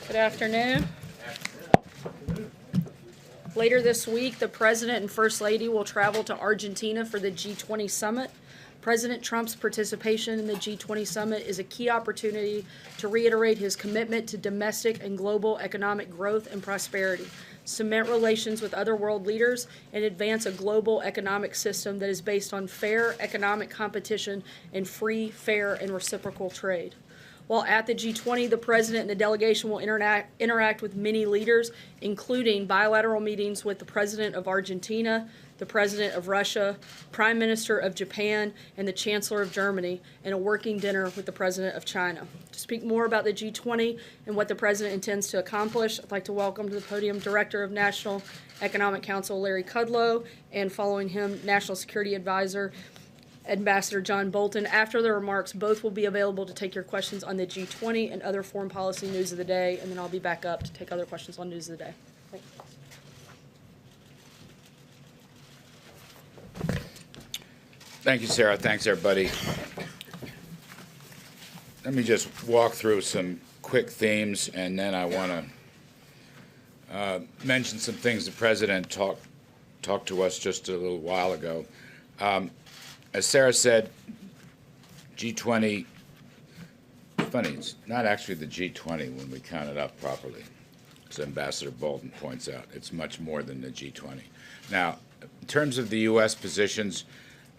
Good afternoon. Later this week, the President and First Lady will travel to Argentina for the G20 summit. President Trump's participation in the G20 summit is a key opportunity to reiterate his commitment to domestic and global economic growth and prosperity, cement relations with other world leaders, and advance a global economic system that is based on fair economic competition and free, fair, and reciprocal trade. While at the G20, the President and the delegation will interact with many leaders, including bilateral meetings with the President of Argentina, the President of Russia, Prime Minister of Japan, and the Chancellor of Germany, and a working dinner with the President of China. To speak more about the G20 and what the President intends to accomplish, I'd like to welcome to the podium Director of National Economic Council Larry Kudlow, and following him, National Security Advisor Ambassador John Bolton. After the remarks, both will be available to take your questions on the G20 and other foreign policy news of the day, and then I'll be back up to take other questions on news of the day. Thank you, Sarah. Thanks, everybody. Let me just walk through some quick themes, and then I want to mention some things the President talked to us just a little while ago. As Sarah said, G20, funny, it's not actually the G20 when we count it up properly, as Ambassador Bolton points out. It's much more than the G20. Now, in terms of the U.S. positions,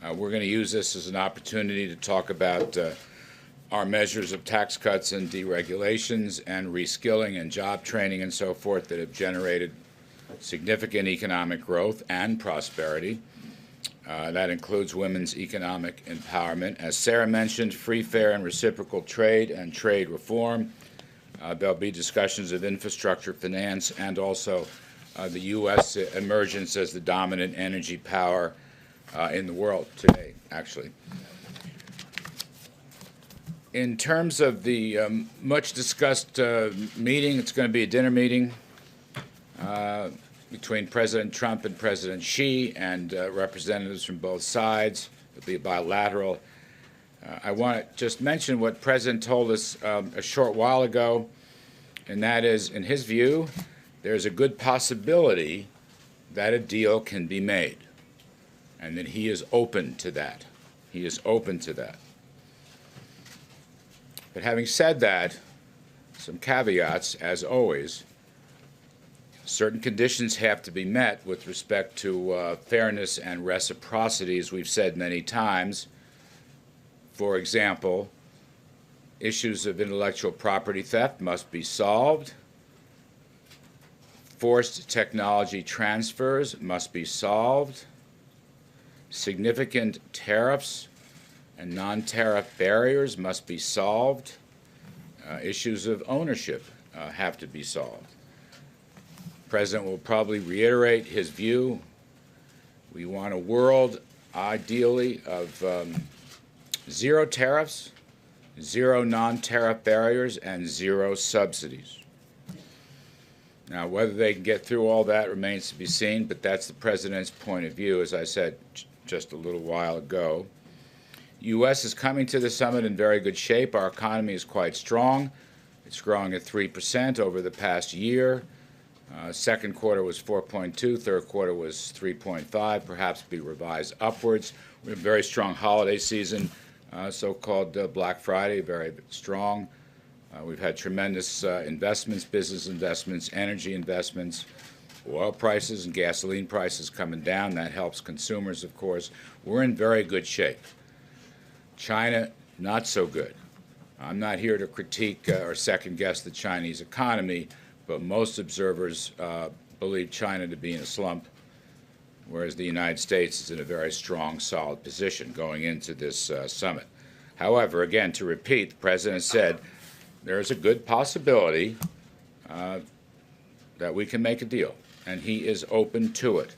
we're going to use this as an opportunity to talk about our measures of tax cuts and deregulations and reskilling and job training and so forth that have generated significant economic growth and prosperity. That includes women's economic empowerment. As Sarah mentioned, free, fair, and reciprocal trade and trade reform. There'll be discussions of infrastructure, finance, and also the U.S. emergence as the dominant energy power in the world today, actually. In terms of the much-discussed meeting, it's going to be a dinner meeting between President Trump and President Xi and representatives from both sides. It'll be bilateral. I want to just mention what the President told us a short while ago, and that is, in his view, there's a good possibility that a deal can be made, and that he is open to that. He is open to that. But having said that, some caveats, as always. Certain conditions have to be met with respect to fairness and reciprocity, as we've said many times. For example, issues of intellectual property theft must be solved. Forced technology transfers must be solved. Significant tariffs and non-tariff barriers must be solved. Issues of ownership have to be solved. The President will probably reiterate his view. We want a world, ideally, of zero tariffs, zero non-tariff barriers, and zero subsidies. Now, whether they can get through all that remains to be seen, but that's the President's point of view, as I said just a little while ago. The U.S. is coming to the summit in very good shape. Our economy is quite strong. It's growing at 3% over the past year. Second quarter was 4.2, third quarter was 3.5, perhaps be revised upwards. We have a very strong holiday season, so-called Black Friday, very strong. We've had tremendous investments, business investments, energy investments, oil prices and gasoline prices coming down. That helps consumers, of course. We're in very good shape. China, not so good. I'm not here to critique or second-guess the Chinese economy, but most observers believe China to be in a slump, whereas the United States is in a very strong, solid position going into this summit. However, again, to repeat, the President said there is a good possibility that we can make a deal, and he is open to it.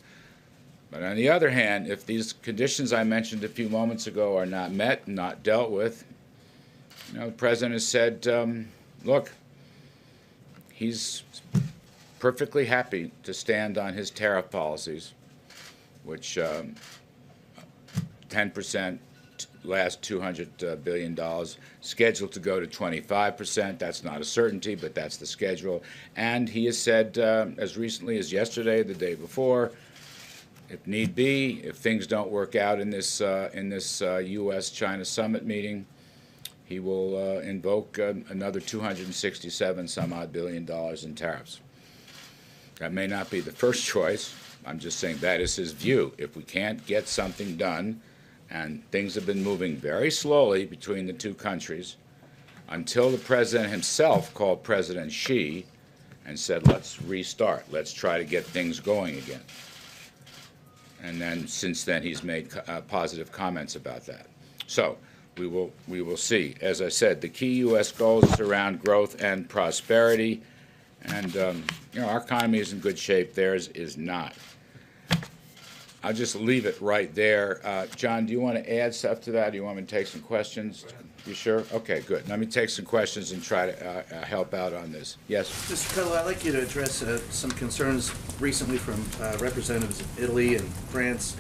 But on the other hand, if these conditions I mentioned a few moments ago are not met, not dealt with, the President has said, look, he's perfectly happy to stand on his tariff policies, which 10% last $200 billion, scheduled to go to 25%. That's not a certainty, but that's the schedule. And he has said, as recently as yesterday, the day before, if need be, if things don't work out in this U.S.-China summit meeting, he will invoke another 267 some odd billion dollars in tariffs. That may not be the first choice. I'm just saying that is his view. If we can't get something done, and things have been moving very slowly between the two countries, until the president himself called President Xi and said, let's restart, let's try to get things going again. And then since then he's made positive comments about that. So we will see. As I said, the key U.S. goals is around growth and prosperity, and our economy is in good shape. Theirs is not. I'll just leave it right there. John, do you want to add stuff to that? Do you want me to take some questions? You sure? Okay, good. Let me take some questions and try to help out on this. Yes? Mr. Cutler, I'd like you to address some concerns recently from representatives of Italy and France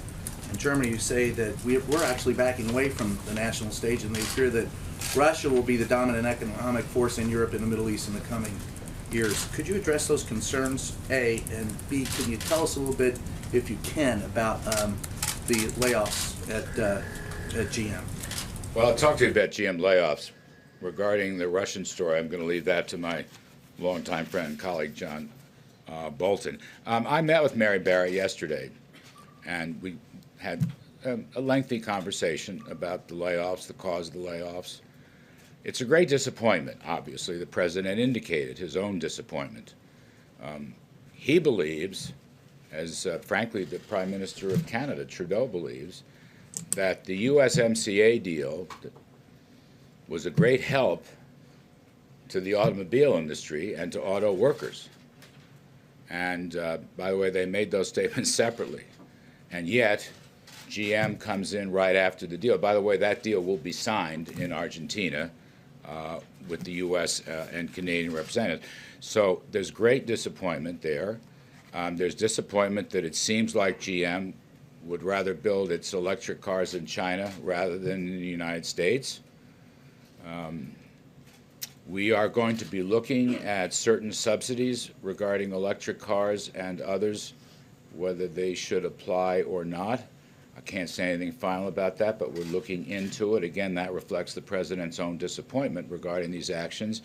and Germany who say that we're actually backing away from the national stage, and they fear that Russia will be the dominant economic force in Europe and the Middle East in the coming years. Could you address those concerns, A, and B, can you tell us a little bit, if you can, about the layoffs at GM? Well, I'll talk to you about GM layoffs. Regarding the Russian story, I'm going to leave that to my longtime friend and colleague, John Bolton. I met with Mary Barrett yesterday, and we had a lengthy conversation about the layoffs, the cause of the layoffs. It's a great disappointment, obviously. The president indicated his own disappointment. He believes, as frankly the Prime Minister of Canada, Trudeau, believes, that the USMCA deal was a great help to the automobile industry and to auto workers. And by the way, they made those statements separately. And yet, GM comes in right after the deal. By the way, that deal will be signed in Argentina with the U.S. And Canadian representatives. So there's great disappointment there. There's disappointment that it seems like GM would rather build its electric cars in China rather than in the United States. We are going to be looking at certain subsidies regarding electric cars and others, whether they should apply or not. I can't say anything final about that, but we're looking into it. Again, that reflects the president's own disappointment regarding these actions.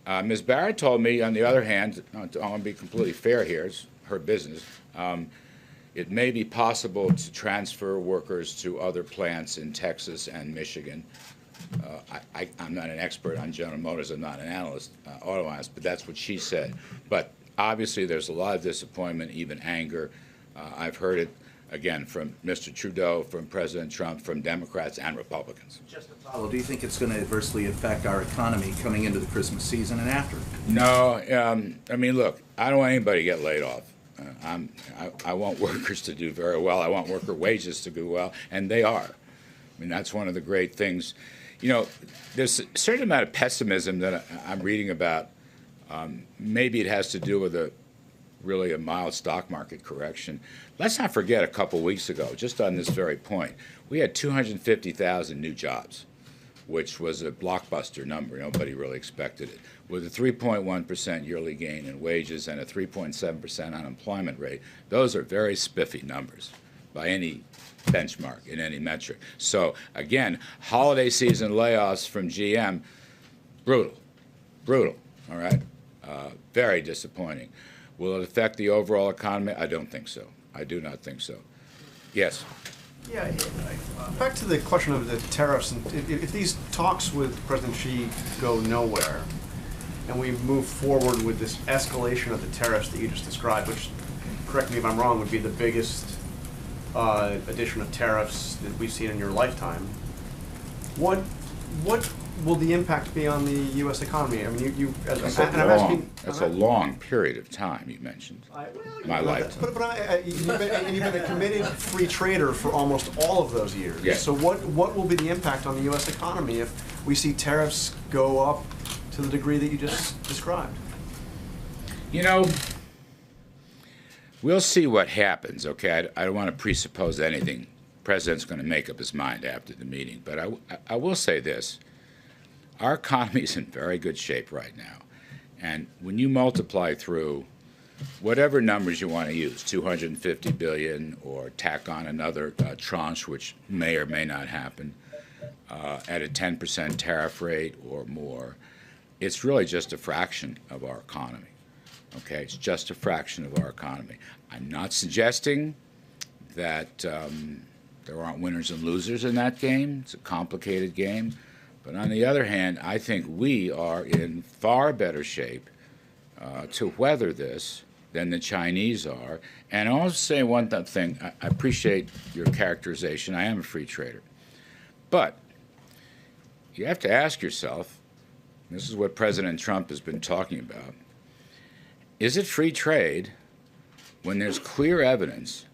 Ms. Barrett told me, on the other hand, I want to be completely fair here, it's her business, it may be possible to transfer workers to other plants in Texas and Michigan. I'm not an expert on General Motors. I'm not an analyst, auto analyst, but that's what she said. But obviously there's a lot of disappointment, even anger. I've heard it, again, from Mr. Trudeau, from President Trump, from Democrats and Republicans. Just to follow, do you think it's going to adversely affect our economy coming into the Christmas season and after? No. I mean, look, I don't want anybody to get laid off. I want workers to do very well. I want worker wages to do well, and they are. I mean, that's one of the great things. You know, there's a certain amount of pessimism that I'm reading about. Maybe it has to do with really a mild stock market correction. Let's not forget a couple weeks ago, just on this very point, we had 250,000 new jobs, which was a blockbuster number. Nobody really expected it. With a 3.1% yearly gain in wages and a 3.7% unemployment rate, those are very spiffy numbers by any benchmark in any metric. So again, holiday season layoffs from GM, brutal, all right? Very disappointing. Will it affect the overall economy? I don't think so. I do not think so. Yes? Yeah, back to the question of the tariffs, and if these talks with President Xi go nowhere, and we move forward with this escalation of the tariffs that you just described, which, correct me if I'm wrong, would be the biggest addition of tariffs that we've seen in your lifetime, what will the impact be on the U.S. economy? I mean, That's a long period of time you mentioned. My lifetime. But you've been a committed free trader for almost all of those years. Yes. So what will be the impact on the U.S. economy if we see tariffs go up to the degree that you just described? You know, we'll see what happens, okay? I don't want to presuppose anything president's going to make up his mind after the meeting. But I will say this. Our economy is in very good shape right now. And when you multiply through whatever numbers you want to use, 250 billion, or tack on another tranche, which may or may not happen, at a 10% tariff rate or more, it's really just a fraction of our economy. Okay, it's just a fraction of our economy. I'm not suggesting that there aren't winners and losers in that game. It's a complicated game. But on the other hand, I think we are in far better shape to weather this than the Chinese are. And I'll also say one thing. I appreciate your characterization. I am a free trader. But you have to ask yourself, this is what President Trump has been talking about, is it free trade when there's clear evidence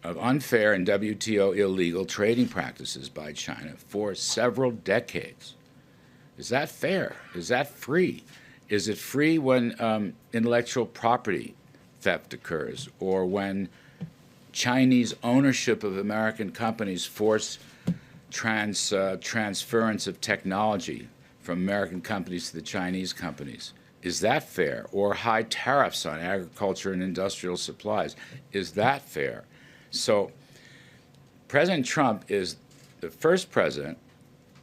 of unfair and WTO illegal trading practices by China for several decades? Is that fair? Is that free? Is it free when intellectual property theft occurs, or when Chinese ownership of American companies force transference of technology from American companies to the Chinese companies? Is that fair? Or high tariffs on agriculture and industrial supplies? Is that fair? So President Trump is the first president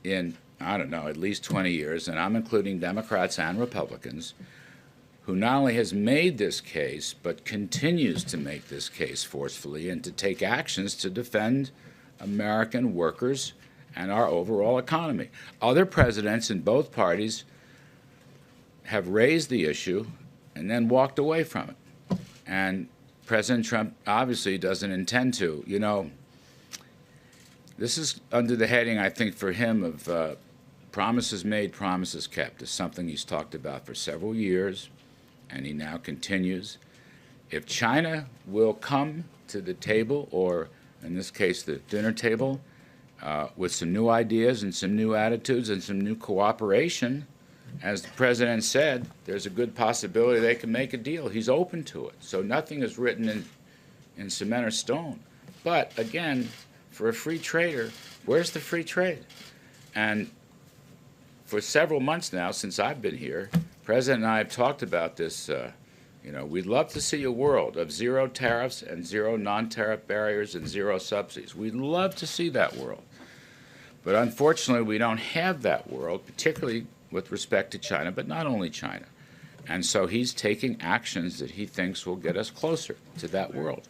in, I don't know, at least 20 years, and I'm including Democrats and Republicans, who not only has made this case, but continues to make this case forcefully and to take actions to defend American workers and our overall economy. Other presidents in both parties have raised the issue and then walked away from it. And President Trump obviously doesn't intend to. You know, this is under the heading, I think, for him of promises made, promises kept. It's something he's talked about for several years, and he now continues. If China will come to the table, or in this case, the dinner table, with some new ideas and some new attitudes and some new cooperation, as the president said, there's a good possibility they can make a deal. He's open to it. So nothing is written in cement or stone. But again, for a free trader, where's the free trade? And for several months now, since I've been here, President and I have talked about this. We'd love to see a world of zero tariffs and zero non-tariff barriers and zero subsidies. We'd love to see that world. But unfortunately, we don't have that world, particularly with respect to China, but not only China. And so he's taking actions that he thinks will get us closer to that world.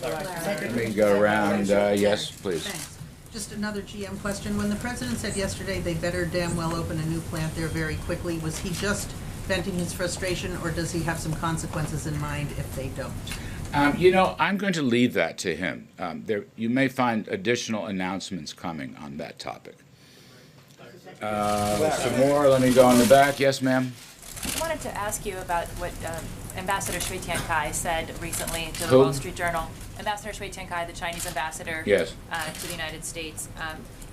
Let me go around. Yes, please. Thanks. Just another GM question. When the president said yesterday they better damn well open a new plant there very quickly, was he just venting his frustration, or does he have some consequences in mind if they don't? I'm going to leave that to him. You may find additional announcements coming on that topic. Some more. Let me go in the back. Yes, ma'am. I wanted to ask you about what Ambassador Shui Tiankai said recently to the Who? Wall Street Journal. Ambassador Shui Tiankai, the Chinese ambassador Yes. To the United States.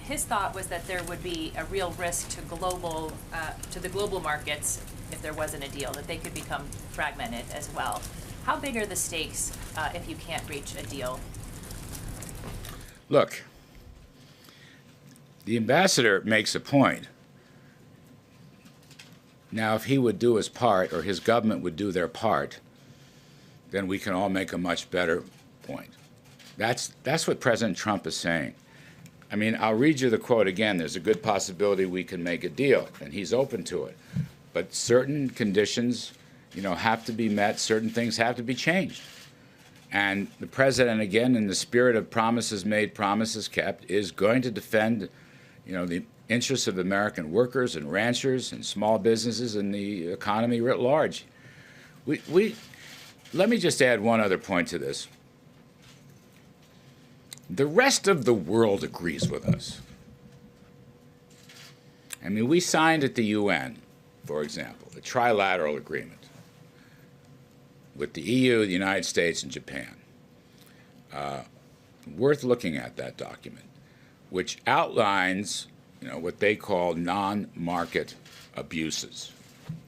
His thought was that there would be a real risk to the global markets if there wasn't a deal, that they could become fragmented as well. How big are the stakes if you can't reach a deal? Look, the ambassador makes a point. Now, if he would do his part, or his government would do their part, then we can all make a much better point. That's what President Trump is saying. I mean, I'll read you the quote again. There's a good possibility we can make a deal, and he's open to it. But certain conditions, have to be met. Certain things have to be changed. And the president, again, in the spirit of promises made, promises kept, is going to defend, the interests of American workers and ranchers and small businesses and the economy writ large. Let me just add one other point to this. The rest of the world agrees with us. I mean, we signed at the UN, for example, a trilateral agreement with the EU, the United States, and Japan. Worth looking at that document, which outlines, what they call non-market abuses,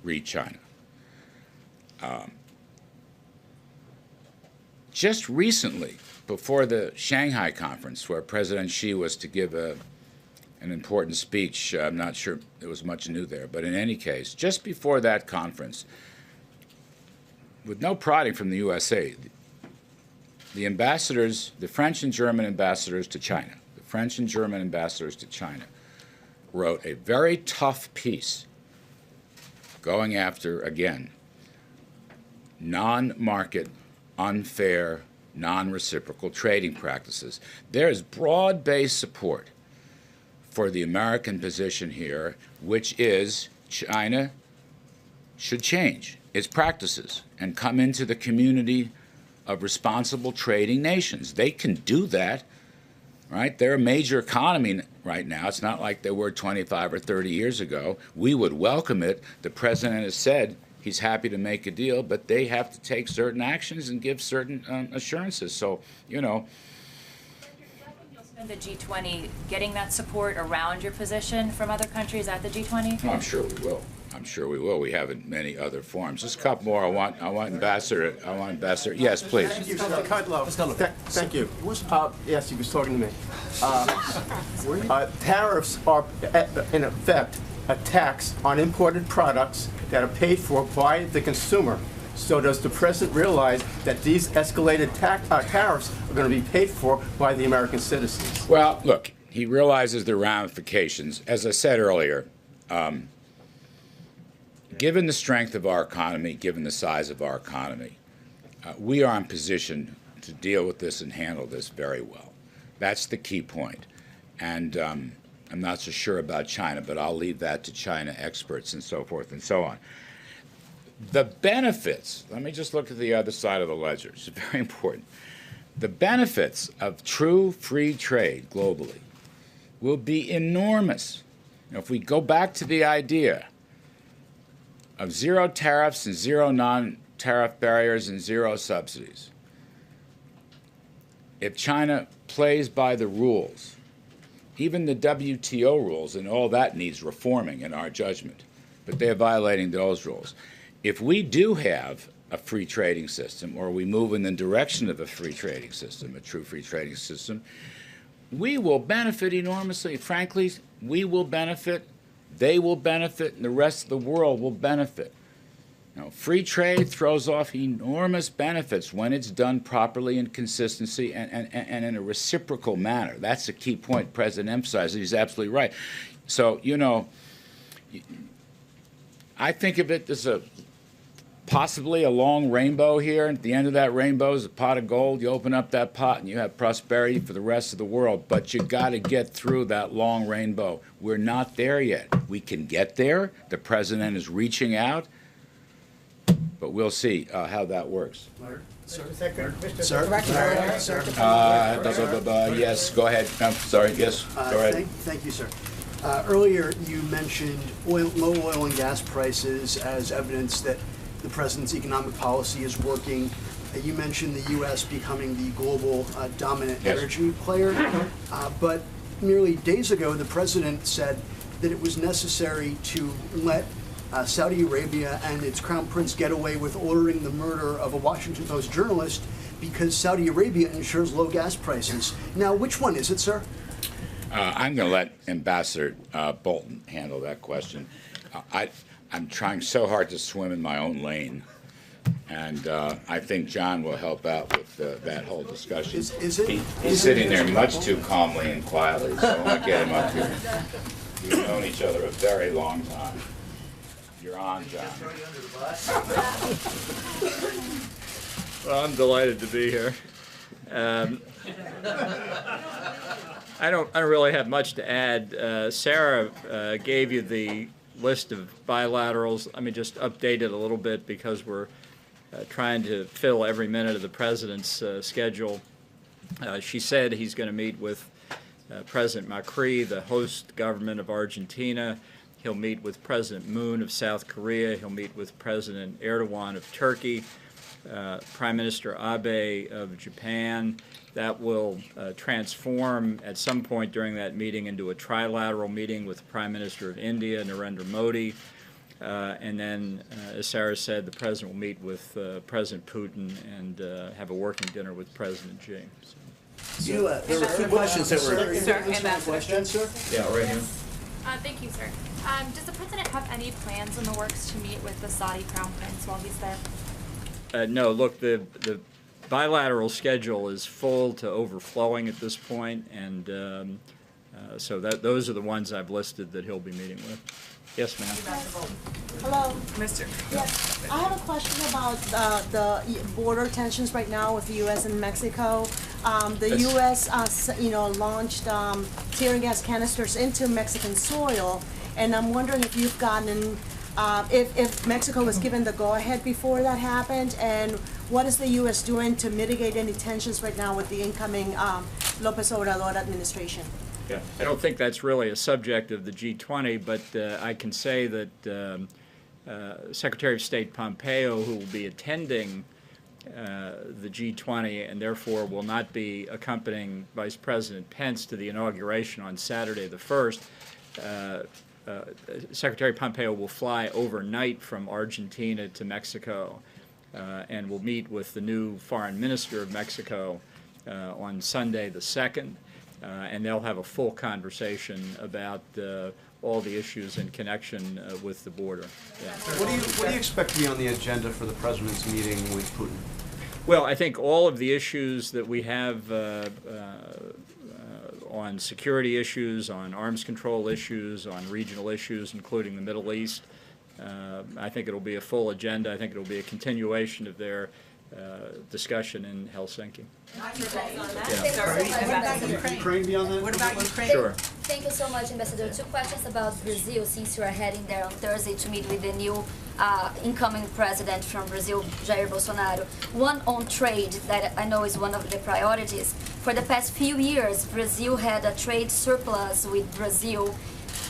re China. Just recently, before the Shanghai conference, where President Xi was to give an important speech, I'm not sure there was much new there, but in any case, just before that conference, with no prodding from the USA, the ambassadors, the French and German ambassadors to China, wrote a very tough piece going after, again, non-market, unfair, non-reciprocal trading practices. There is broad-based support for the American position here, which is China should change its practices and come into the community of responsible trading nations. They can do that, right? They're a major economy right now. It's not like they were 25 or 30 years ago. We would welcome it. The president has said he's happy to make a deal, but they have to take certain actions and give certain assurances. So, you know. You'll spend the G20 getting that support around your position from other countries at the G20? Oh, I'm sure we will. I'm sure we will. We have in many other forums. Just a couple more. I want Ambassador. Yes, please. Thank you, sir. Thank you. Yes, he was talking to me. Tariffs are, in effect, a tax on imported products that are paid for by the consumer. So does the president realize that these escalated tariffs are going to be paid for by the American citizens? Well, look, he realizes the ramifications. As I said earlier, given the strength of our economy, given the size of our economy, we are in position to deal with this and handle this very well. That's the key point. And I'm not so sure about China, but I'll leave that to China experts and so forth and so on. The benefits, let me just look at the other side of the ledger. It's very important. The benefits of true free trade globally will be enormous. Now, if we go back to the idea of zero tariffs and zero non-tariff barriers and zero subsidies, if China plays by the rules, even the WTO rules, and all that needs reforming in our judgment, but they're violating those rules. If we do have a free trading system, or we move in the direction of a free trading system, a true free trading system, we will benefit enormously. Frankly, we will benefit, they will benefit, and the rest of the world will benefit. Now, free trade throws off enormous benefits when it's done properly in consistency and in a reciprocal manner. That's the key point the President emphasized. He's absolutely right. So, you know, I think of it as possibly a long rainbow here. At the end of that rainbow is a pot of gold. You open up that pot and you have prosperity for the rest of the world. But you got to get through that long rainbow. We're not there yet. We can get there. The President is reaching out. But we'll see how that works. Sir? Yes, go ahead. I'm sorry. Yes, go ahead. Thank you, sir. Earlier, you mentioned low oil and gas prices as evidence that the president's economic policy is working. You mentioned the U.S. becoming the global dominant energy player. But merely days ago, the president said that it was necessary to let Saudi Arabia and its crown prince get away with ordering the murder of a Washington Post journalist because Saudi Arabia ensures low gas prices. Now, which one is it, sir? I'm going to let Ambassador Bolton handle that question. I'm trying so hard to swim in my own lane, and I think John will help out with that whole discussion. He's sitting there much too calmly and quietly, so I want to get him up here. We've known each other a very long time. You're on, John. Well, I'm delighted to be here. I don't really have much to add. Sarah gave you the list of bilaterals. Let me just update it a little bit because we're trying to fill every minute of the president's schedule. She said he's going to meet with President Macri, the host government of Argentina. He'll meet with President Moon of South Korea. He'll meet with President Erdogan of Turkey, Prime Minister Abe of Japan. That will transform at some point during that meeting into a trilateral meeting with the Prime Minister of India, Narendra Modi. And then, as Sarah said, the president will meet with President Putin and have a working dinner with President Xi. There were two questions that were. Ambassador. Yeah, right here. Thank you, sir. Does the president have any plans in the works to meet with the Saudi crown prince while he's there? No, look, the bilateral schedule is full to overflowing at this point, and so those are the ones I've listed that he'll be meeting with. Yes, ma'am. Hello. Mr. Yes, I have a question about the border tensions right now with the U.S. and Mexico. The Yes. U.S. Launched tear gas canisters into Mexican soil, and I'm wondering if you've gotten, if Mexico was given the go-ahead before that happened, and what is the U.S. doing to mitigate any tensions right now with the incoming López Obrador administration? Yeah. I don't think that's really a subject of the G20, but I can say that Secretary of State Pompeo, who will be attending the G20 and therefore will not be accompanying Vice President Pence to the inauguration on Saturday the 1st, Secretary Pompeo will fly overnight from Argentina to Mexico and will meet with the new foreign minister of Mexico on Sunday the 2nd. And they'll have a full conversation about all the issues in connection with the border. Yeah. What do you expect to be on the agenda for the president's meeting with Putin? Well, I think all of the issues that we have on security issues, on arms control issues, on regional issues, including the Middle East, I think it'll be a full agenda. I think it'll be a continuation of their discussion in Helsinki. Ukraine be on that? What about Ukraine? Sure. Thank you so much, Ambassador. Two questions about Brazil, since you are heading there on Thursday to meet with the new incoming president from Brazil, Jair Bolsonaro. One on trade that I know is one of the priorities. For the past few years, Brazil had a trade surplus with Brazil.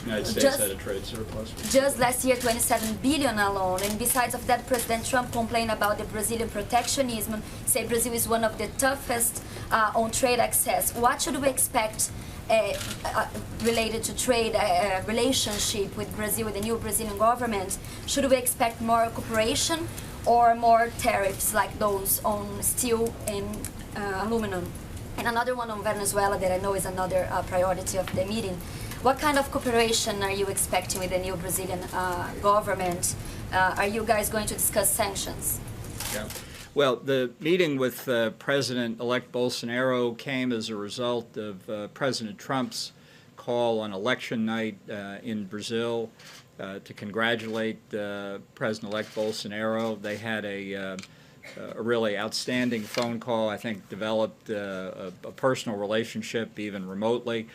United States had a trade surplus. Just last year, 27 billion alone. And besides of that, President Trump complained about the Brazilian protectionism, say Brazil is one of the toughest on trade access. What should we expect related to trade relationship with Brazil, with the new Brazilian government? Should we expect more cooperation or more tariffs like those on steel and aluminum? And another one on Venezuela that I know is another priority of the meeting. What kind of cooperation are you expecting with the new Brazilian government? Are you guys going to discuss sanctions? Yeah. Well, the meeting with President-elect Bolsonaro came as a result of President Trump's call on election night in Brazil to congratulate President-elect Bolsonaro. They had a really outstanding phone call, I think developed a personal relationship even remotely.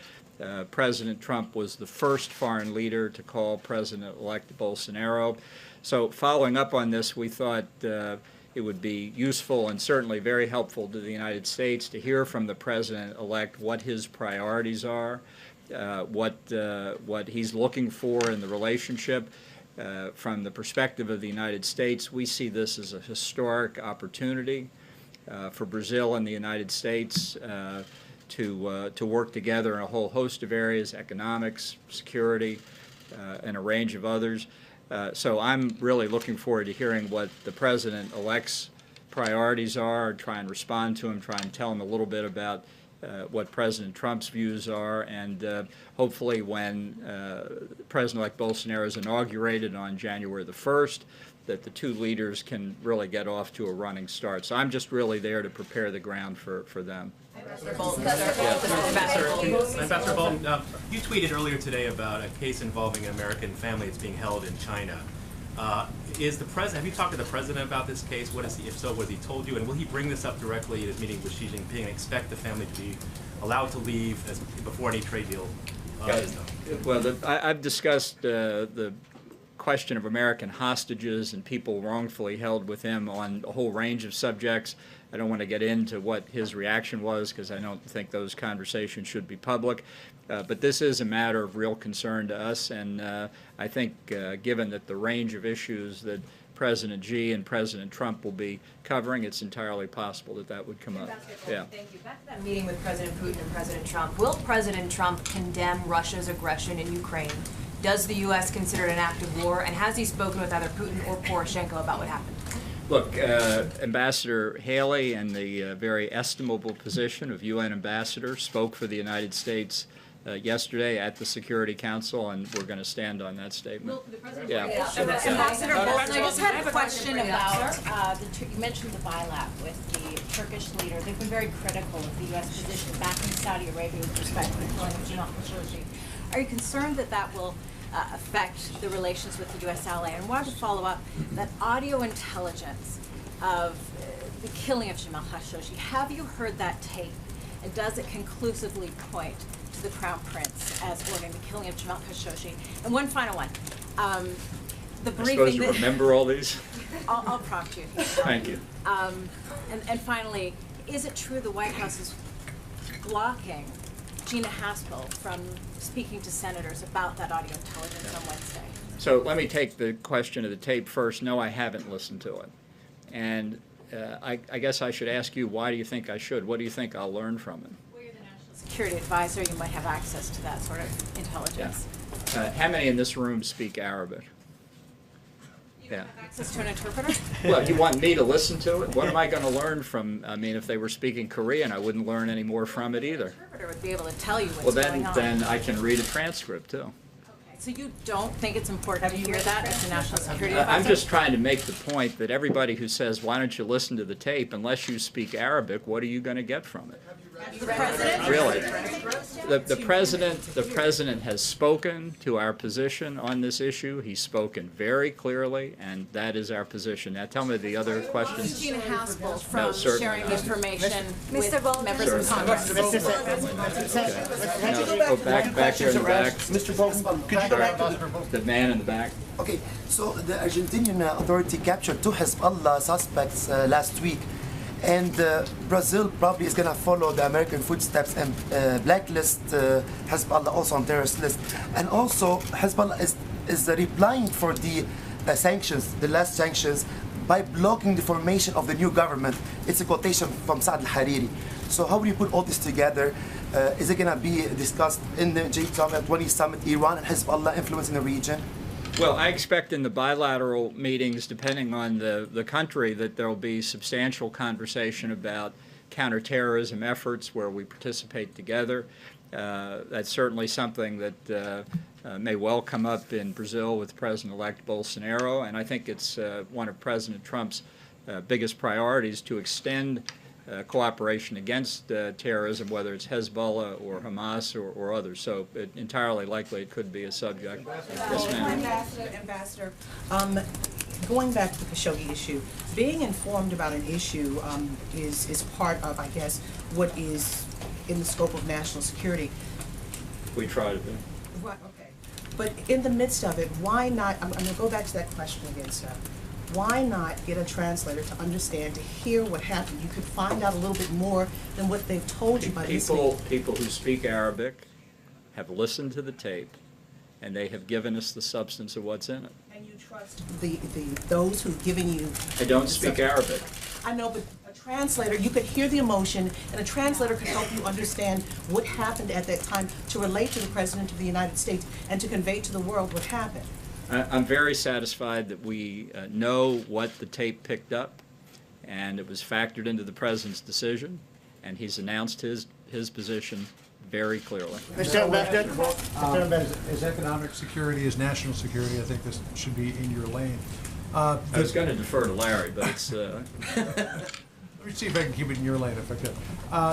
President Trump was the first foreign leader to call President-elect Bolsonaro. So following up on this, we thought it would be useful and certainly very helpful to the United States to hear from the President-elect what his priorities are, what he's looking for in the relationship. From the perspective of the United States, we see this as a historic opportunity for Brazil and the United States to work together in a whole host of areas, economics, security, and a range of others. So I'm really looking forward to hearing what the President-elect's priorities are, try and respond to him, try and tell him a little bit about what President Trump's views are, and hopefully when President-elect Bolsonaro is inaugurated on January the 1st, that the two leaders can really get off to a running start. So I'm just really there to prepare the ground for them. Ambassador Bolton, you tweeted earlier today about a case involving an American family that's being held in China. Is the president? Have you talked to the president about this case? What is he? If so, what has he told you? And will he bring this up directly in his meeting with Xi Jinping and expect the family to be allowed to leave before any trade deal is done? Well, I've discussed the question of American hostages and people wrongfully held with him on a whole range of subjects. I don't want to get into what his reaction was because I don't think those conversations should be public. But this is a matter of real concern to us, and I think given that the range of issues that President Xi and President Trump will be covering, it's entirely possible that that would come up. Yeah. Thank you. Back to that meeting with President Putin and President Trump. Will President Trump condemn Russia's aggression in Ukraine Does the U.S. consider it an act of war? And has he spoken with either Putin or Poroshenko about what happened? Look, Ambassador Haley, in the very estimable position of UN ambassador, spoke for the United States yesterday at the Security Council, and we're going to stand on that statement. Ambassador Bolton, I just had a question about, you mentioned the bilat with the Turkish leader. They've been very critical of the U.S. position back in Saudi Arabia with respect to the killing of Jamal Khashoggi. Are you concerned that that will affect the relations with the U.S. ally? And I wanted to follow up that audio intelligence of the killing of Jamal Khashoggi. Have you heard that tape? And does it conclusively point to the Crown Prince as ordering the killing of Jamal Khashoggi? And one final one. The briefing. I'm supposed to remember all these? I'll prompt you. Thank you. And finally, is it true the White House is blocking Gina Haspel from speaking to senators about that audio intelligence on Wednesday? So let me take the question of the tape first. No, I haven't listened to it. And I guess I should ask you, why do you think I should? What do you think I'll learn from it? Well, you're the National Security Advisor. You might have access to that sort of intelligence. Yeah. How many in this room speak Arabic? Yeah. Access to an interpreter? Well, you want me to listen to it? What am I going to learn from? I mean, if they were speaking Korean, I wouldn't learn any more from it either. The interpreter would be able to tell you what's going on. Then I can read a transcript too. Okay, so you don't think it's important to hear that as a national security advisor? I'm just trying to make the point that everybody who says, "Why don't you listen to the tape?" unless you speak Arabic, what are you going to get from it? The president? Really? The president has spoken to our position on this issue. He's spoken very clearly, and that is our position. Now, tell me the other questions. Gina Haspel from sharing information with members of Congress. Go back here in the back. Mr. Bolton, could you go back to the man in the back? Okay, so the Argentinian authority captured 2 Hezbollah suspects last week. And Brazil probably is going to follow the American footsteps and blacklist Hezbollah also on terrorist list. And also Hezbollah is replying for the sanctions, the last sanctions, by blocking the formation of the new government. It's a quotation from Saad al-Hariri. So how will you put all this together? Is it going to be discussed in the G20 summit, Iran and Hezbollah influence in the region? Well, I expect in the bilateral meetings, depending on the country, that there will be substantial conversation about counterterrorism efforts where we participate together. That's certainly something that may well come up in Brazil with President-elect Bolsonaro, and I think it's one of President Trump's biggest priorities to extend cooperation against terrorism, whether it's Hezbollah or Hamas or others. So entirely likely it could be a subject. Yes, ma'am. Ambassador, going back to the Khashoggi issue, being informed about an issue is part of, I guess, what is in the scope of national security. We try to be. Right, okay. But in the midst of it, why not, I'm going to go back to that question again, sir. Why not get a translator to understand, to hear what happened? You could find out a little bit more than what they've told you by listening. People who speak Arabic have listened to the tape, and they have given us the substance of what's in it. And you trust those who've given you... I don't speak Arabic. I know, but a translator, you could hear the emotion, and a translator could help you understand what happened at that time to relate to the President of the United States and to convey to the world what happened. I'm very satisfied that we know what the tape picked up, and it was factored into the President's decision, and he's announced his position very clearly. Mr. Ambassador, as economic security, as national security, I think this should be in your lane. I was going to defer to Larry, but it's... Let me see if I can keep it in your lane if I could.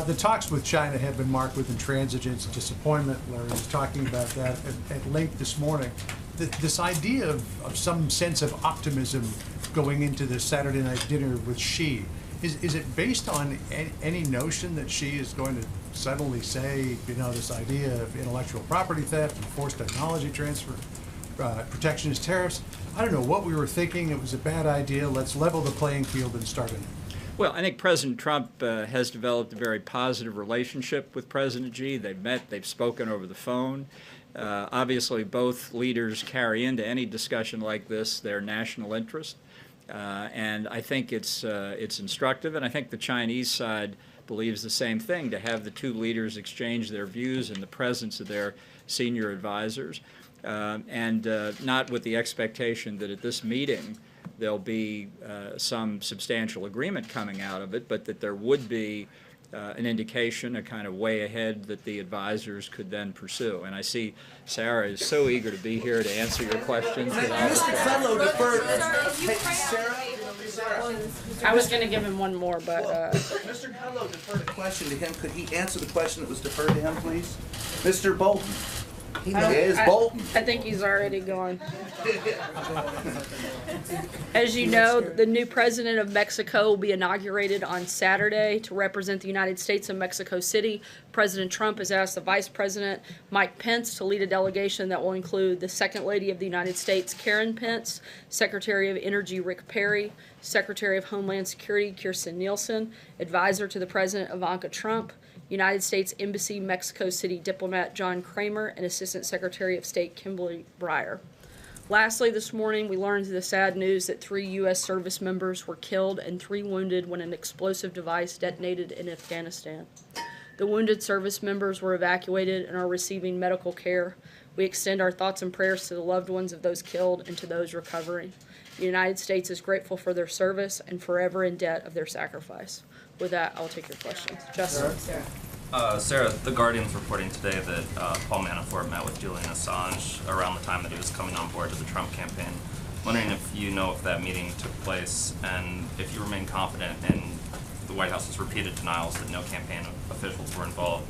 The talks with China have been marked with intransigence and disappointment. Larry was talking about that at length this morning. This idea of some sense of optimism going into the Saturday night dinner with Xi, is it based on any notion that Xi is going to suddenly say, you know, this idea of intellectual property theft and forced technology transfer, protectionist tariffs? I don't know what we were thinking. It was a bad idea. Let's level the playing field and start anew. Well, I think President Trump has developed a very positive relationship with President Xi. They've met, they've spoken over the phone. Obviously, both leaders carry into any discussion like this their national interest, and I think it's instructive, and I think the Chinese side believes the same thing, to have the two leaders exchange their views in the presence of their senior advisors. and not with the expectation that at this meeting there'll be some substantial agreement coming out of it, but that there would be an indication, a kind of way ahead that the advisors could then pursue. And I see Sarah is so eager to be here to answer your questions. Mr. Fellow deferred. I was going to give him one more, but... Mr. Fellow deferred a question to him. Could he answer the question that was deferred to him, please? Mr. Bolton. Bolton. I think he's already gone. As you know, the new president of Mexico will be inaugurated on Saturday to represent the United States in Mexico City. President Trump has asked the Vice President, Mike Pence, to lead a delegation that will include the Second Lady of the United States, Karen Pence, Secretary of Energy, Rick Perry, Secretary of Homeland Security, Kirstjen Nielsen, Advisor to the President, Ivanka Trump, United States Embassy Mexico City diplomat John Kramer, and Assistant Secretary of State Kimberly Breyer. Lastly, this morning we learned the sad news that 3 U.S. service members were killed and 3 wounded when an explosive device detonated in Afghanistan. The wounded service members were evacuated and are receiving medical care. We extend our thoughts and prayers to the loved ones of those killed and to those recovering. The United States is grateful for their service and forever in debt of their sacrifice. With that, I'll take your questions. Justin. Sarah, The Guardian's reporting today that Paul Manafort met with Julian Assange around the time that he was coming on board to the Trump campaign. Wondering if you know if that meeting took place and if you remain confident in the White House's repeated denials that no campaign officials were involved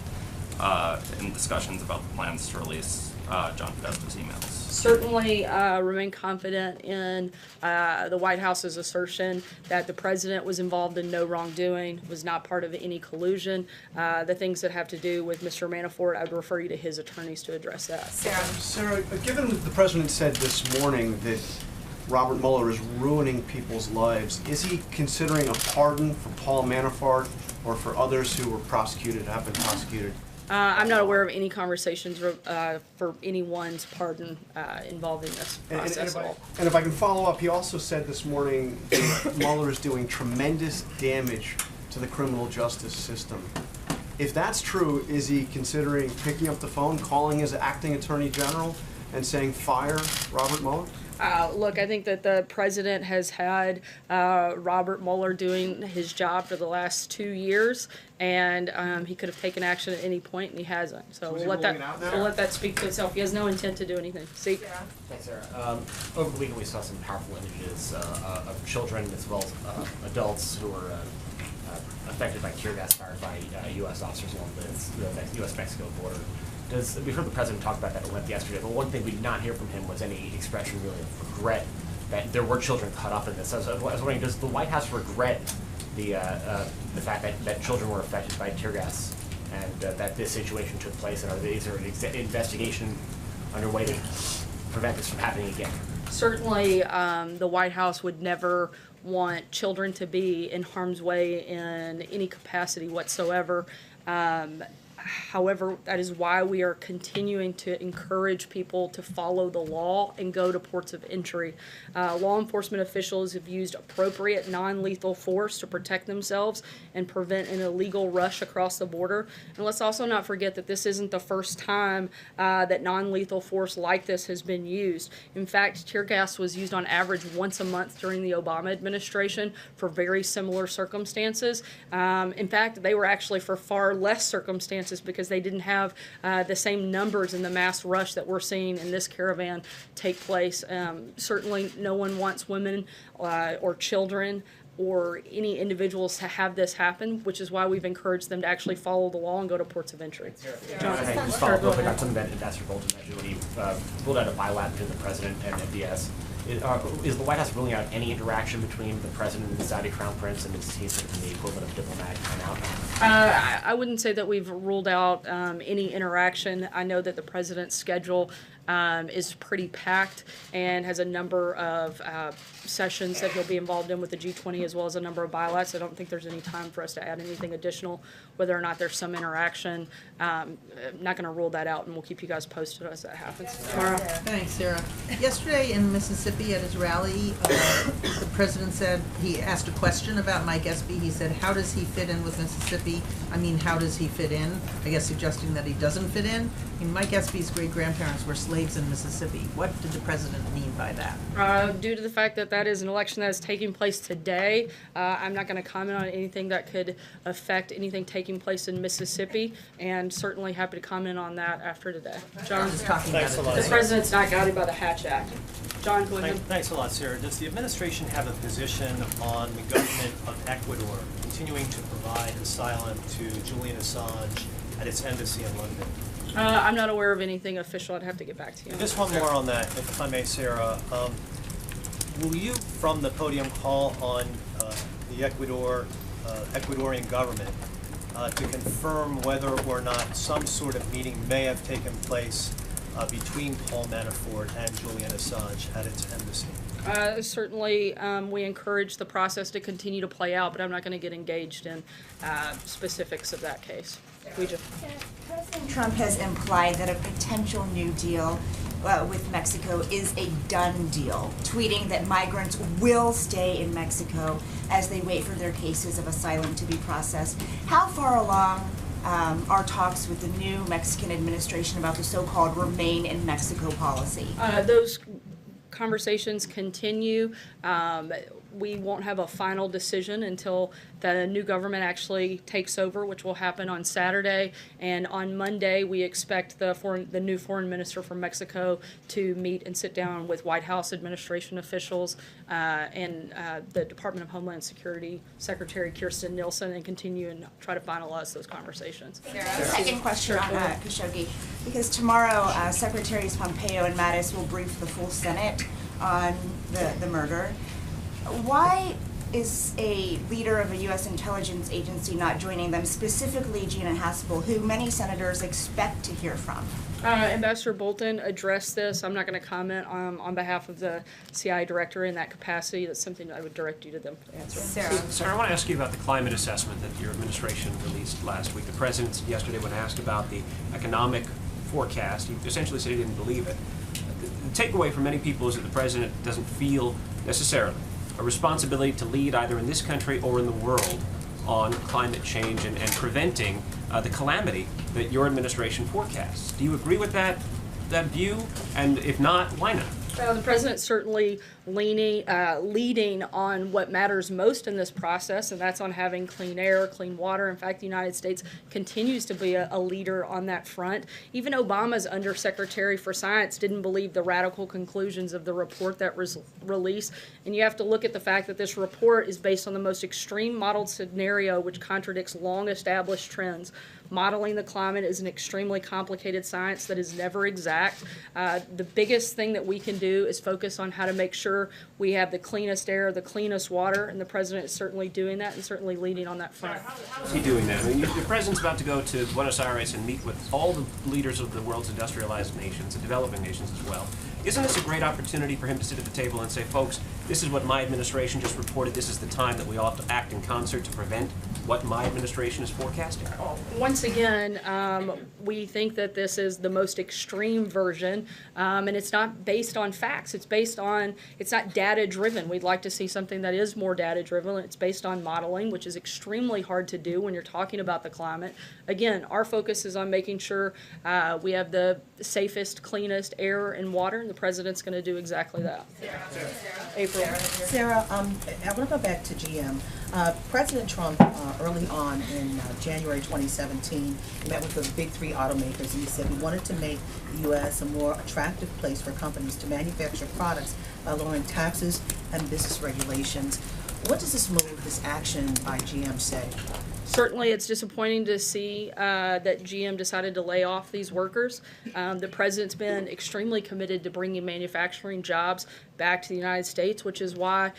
in discussions about the plans to release John Podesta's emails. Certainly remain confident in the White House's assertion that the president was involved in no wrongdoing, was not part of any collusion. The things that have to do with Mr. Manafort, I would refer you to his attorneys to address that. Sarah, given that the president said this morning that Robert Mueller is ruining people's lives, is he considering a pardon for Paul Manafort or for others who were prosecuted, have been prosecuted? I'm not aware of any conversations for anyone's pardon involving this process at all. And if I can follow up, he also said this morning that Mueller is doing tremendous damage to the criminal justice system. If that's true, is he considering picking up the phone, calling his acting attorney general, and saying, fire Robert Mueller? Look, I think that the president has had Robert Mueller doing his job for the last 2 years, and he could have taken action at any point, and he hasn't. So we'll let that speak for itself. He has no intent to do anything. See? Thanks, Sarah. Over the weekend, we saw some powerful images of children as well as adults who were affected by tear gas fired by U.S. officers along the U.S.-Mexico border. We've heard the president talk about that at length yesterday, but one thing we did not hear from him was any expression really of regret that there were children caught up in this. So I was wondering, does the White House regret the fact that children were affected by tear gas and that this situation took place, and is there an investigation underway to prevent this from happening again? Certainly, the White House would never want children to be in harm's way in any capacity whatsoever. However, that is why we are continuing to encourage people to follow the law and go to ports of entry. Law enforcement officials have used appropriate non-lethal force to protect themselves and prevent an illegal rush across the border. And let's also not forget that this isn't the first time that non-lethal force like this has been used. In fact, tear gas was used on average once a month during the Obama administration for very similar circumstances. In fact, they were actually for far less circumstances because they didn't have the same numbers in the mass rush that we're seeing in this caravan take place. Certainly no one wants women or children or any individuals to have this happen, which is why we've encouraged them to actually follow the law and go to ports of entry. Just follow up real quick on something that Ambassador Bolton mentioned when he ruled out a bilateral between the president and MBS. Is the White House ruling out any interaction between the president and the Saudi crown prince, and is he sort of the equivalent of diplomatic timeout? I wouldn't say that we've ruled out any interaction. I know that the president's schedule is pretty packed and has a number of sessions that he'll be involved in with the G20 as well as a number of bilaterals. I don't think there's any time for us to add anything additional, whether or not there's some interaction. I'm not going to rule that out, and we'll keep you guys posted as that happens. Tomorrow. Thanks, Sarah. Yesterday in Mississippi at his rally, the president said, he asked a question about Mike Espy. He said, how does he fit in with Mississippi? How does he fit in? I guess suggesting that he doesn't fit in. Mike Espy's great-grandparents were slaves slaves in Mississippi. What did the president mean by that? Due to the fact that that is an election that is taking place today, I'm not going to comment on anything that could affect anything taking place in Mississippi, and certainly happy to comment on that after today. John? Thanks a lot. The president's not guided by the Hatch Act. John, go ahead. Thanks a lot, Sarah. Does the administration have a position on the government of Ecuador continuing to provide asylum to Julian Assange at its embassy in London? I'm not aware of anything official. I'd have to get back to you. Just one more on that, if I may, Sarah. Will you, from the podium, call on the Ecuadorian government to confirm whether or not some sort of meeting may have taken place between Paul Manafort and Julian Assange at its embassy? Certainly, we encourage the process to continue to play out, but I'm not going to get engaged in specifics of that case. President Trump has implied that a potential new deal with Mexico is a done deal, tweeting that migrants will stay in Mexico as they wait for their cases of asylum to be processed. How far along are talks with the new Mexican administration about the so-called Remain in Mexico policy? Those conversations continue. We won't have a final decision until the new government actually takes over, which will happen on Saturday. And on Monday, we expect the new foreign minister from Mexico to meet and sit down with White House administration officials and the Department of Homeland Security Secretary Kirstjen Nielsen and continue and try to finalize those conversations. Second question on Khashoggi, because tomorrow Secretaries Pompeo and Mattis will brief the full Senate on the murder. Why is a leader of a U.S. intelligence agency not joining them, specifically Gina Haspel, who many senators expect to hear from? Ambassador Bolton addressed this. I'm not going to comment on behalf of the CIA director in that capacity. That's something I would direct you to them to answer. Sarah, I want to ask you about the climate assessment that your administration released last week. The president yesterday, when asked about the economic forecast, he essentially said he didn't believe it. The takeaway for many people is that the president doesn't feel necessarily a responsibility to lead either in this country or in the world on climate change and preventing the calamity that your administration forecasts. Do you agree with that view? And if not, why not? The president's certainly leading on what matters most in this process, and that's on having clean air, clean water. In fact, the United States continues to be a leader on that front. Even Obama's Undersecretary for Science didn't believe the radical conclusions of the report that was released. And you have to look at the fact that this report is based on the most extreme modeled scenario, which contradicts long-established trends. Modeling the climate is an extremely complicated science that is never exact. The biggest thing that we can do is focus on how to make sure we have the cleanest air, the cleanest water, and the president is certainly doing that and certainly leading on that front. How is he doing that? I mean, the president's about to go to Buenos Aires and meet with all the leaders of the world's industrialized nations and developing nations as well. Isn't this a great opportunity for him to sit at the table and say, folks, this is what my administration just reported. This is the time that we all have to act in concert to prevent what my administration is forecasting? Once again, we think that this is the most extreme version, and it's not based on facts. It's not data-driven. We'd like to see something that is more data-driven. It's based on modeling, which is extremely hard to do when you're talking about the climate. Again, our focus is on making sure we have the safest, cleanest air and water, and the president's going to do exactly that. April. Sarah, I want to go back to GM. President Trump, early on in January 2017, met with the big three automakers, and he said he wanted to make the U.S. a more attractive place for companies to manufacture products by lowering taxes and business regulations. What does this move, this action by GM say? Certainly, it's disappointing to see that GM decided to lay off these workers. The president's been extremely committed to bringing manufacturing jobs back to the United States, which is why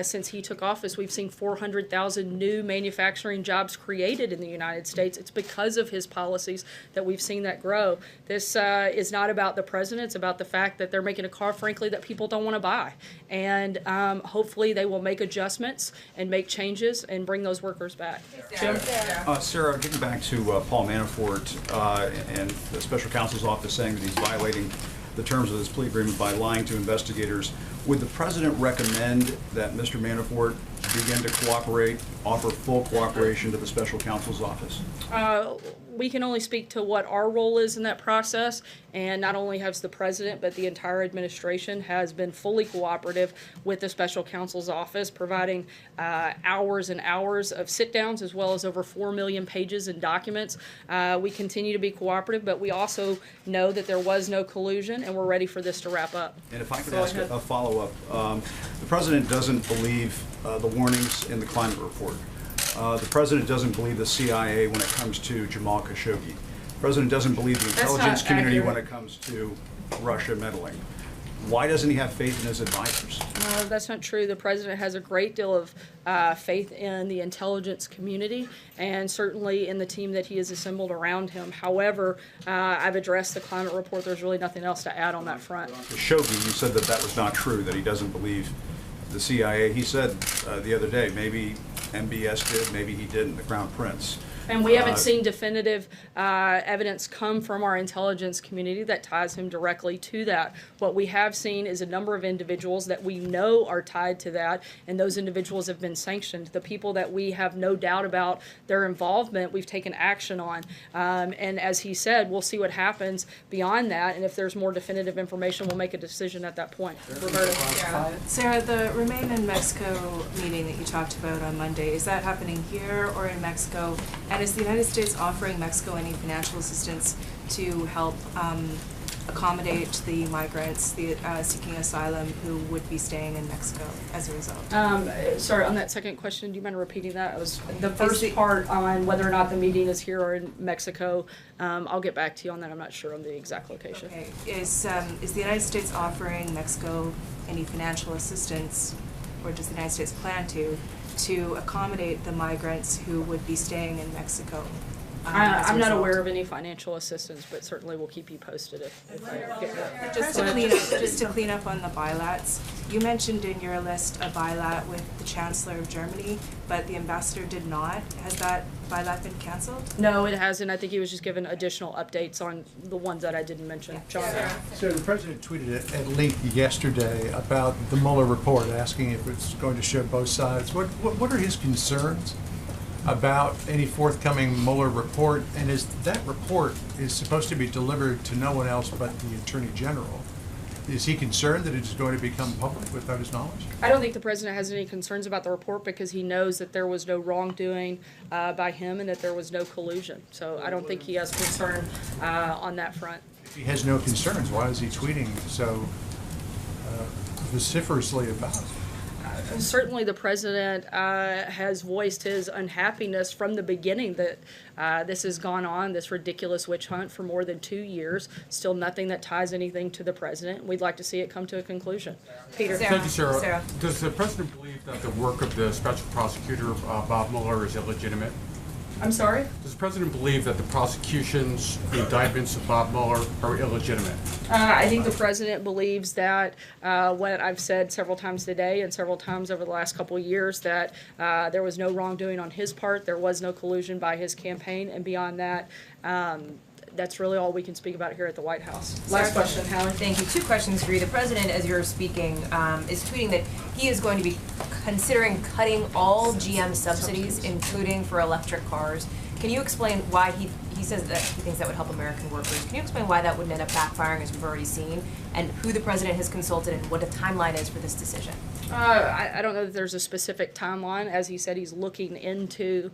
since he took office, we've seen 400,000 new manufacturing jobs created in the United States. It's because of his policies that we've seen that grow. This is not about the president. It's about the fact that they're making a car, frankly, that people don't want to buy. And hopefully they will make adjustments and make changes and bring those workers back. Jim? Sarah, getting back to Paul Manafort and the special counsel's office saying that he's violating the terms of this plea agreement by lying to investigators, would the president recommend that Mr. Manafort begin to cooperate, offer full cooperation to the special counsel's office? We can only speak to what our role is in that process, and not only has the president, but the entire administration has been fully cooperative with the special counsel's office, providing hours and hours of sit-downs, as well as over 4 million pages in documents. We continue to be cooperative, but we also know that there was no collusion, and we're ready for this to wrap up. And if I could ask a follow-up, the president doesn't believe the warnings in the climate report. The president doesn't believe the CIA when it comes to Jamal Khashoggi. The president doesn't believe the intelligence community when it comes to Russia meddling. Why doesn't he have faith in his advisors? That's not true. The president has a great deal of faith in the intelligence community and certainly in the team that he has assembled around him. However, I've addressed the climate report. There's really nothing else to add on that front. Khashoggi, you said that that was not true, that he doesn't believe the CIA. He said the other day, maybe MBS did, maybe he didn't, the Crown Prince. And we haven't seen definitive evidence come from our intelligence community that ties him directly to that. What we have seen is a number of individuals that we know are tied to that, and those individuals have been sanctioned. The people that we have no doubt about their involvement, we've taken action on. And as he said, we'll see what happens beyond that, and if there's more definitive information, we'll make a decision at that point. Roberta. Sarah, the Remain in Mexico meeting that you talked about on Monday, is that happening here or in Mexico? And is the United States offering Mexico any financial assistance to help accommodate the migrants seeking asylum who would be staying in Mexico as a result? Sorry, on that second question, do you mind repeating that? It was the first part on whether or not the meeting is here or in Mexico. I'll get back to you on that. I'm not sure on the exact location. Okay. Is the United States offering Mexico any financial assistance, or does the United States plan to accommodate the migrants who would be staying in Mexico? I'm not aware of any financial assistance, but certainly we'll keep you posted if I get that. Just to clean up on the bilats, you mentioned in your list a bilat with the Chancellor of Germany, but the ambassador did not. Has that bilat been canceled? No, it hasn't. I think he was just given additional updates on the ones that I didn't mention. John? So the president tweeted at length yesterday about the Mueller report, asking if it's going to show both sides. What are his concerns about any forthcoming Mueller report? And is that report is supposed to be delivered to no one else but the Attorney General? Is he concerned that it is going to become public without his knowledge? I don't think the president has any concerns about the report because he knows that there was no wrongdoing by him and that there was no collusion. So I don't think he has concern on that front. If he has no concerns, why is he tweeting so vociferously about it? Certainly the president has voiced his unhappiness from the beginning that this has gone on, this ridiculous witch hunt for more than 2 years. Still nothing that ties anything to the president. We'd like to see it come to a conclusion. Peter. Thank you, Sarah. Does the president believe that the work of the special prosecutor, Bob Mueller, is illegitimate? I'm sorry? Does the president believe that the prosecutions, the indictments of Bob Mueller are illegitimate? I think the president believes that what I've said several times today and several times over the last couple of years, that there was no wrongdoing on his part, there was no collusion by his campaign, and beyond that, that's really all we can speak about here at the White House. Last question, Howard. Thank you. 2 questions for you. The president, as you're speaking, is tweeting that he is going to be considering cutting all GM subsidies, including for electric cars. Can you explain why he says that he thinks that would help American workers? Can you explain why that wouldn't end up backfiring, as we've already seen, and who the president has consulted and what the timeline is for this decision? I don't know that there's a specific timeline. As he said, he's looking into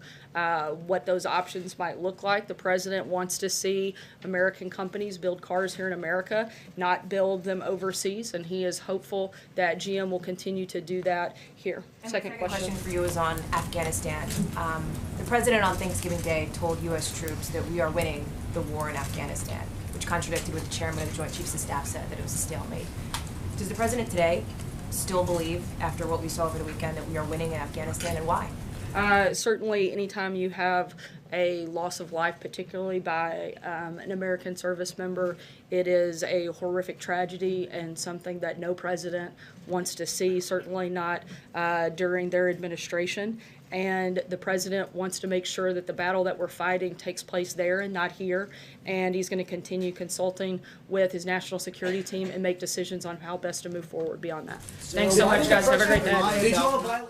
what those options might look like. The president wants to see American companies build cars here in America, not build them overseas, and he is hopeful that GM will continue to do that here. And Second question for you is on Afghanistan. The president on Thanksgiving Day told U.S. troops that we are winning the war in Afghanistan, which contradicted what the chairman of the Joint Chiefs of Staff said, that it was a stalemate. Does the president today still believe, after what we saw over the weekend, that we are winning in Afghanistan, and why? Certainly, anytime you have a loss of life, particularly by an American service member, it is a horrific tragedy and something that no president wants to see, certainly not during their administration. And the president wants to make sure that the battle that we're fighting takes place there and not here. And he's going to continue consulting with his national security team and make decisions on how best to move forward beyond that. Thanks so much, guys. Have a great day.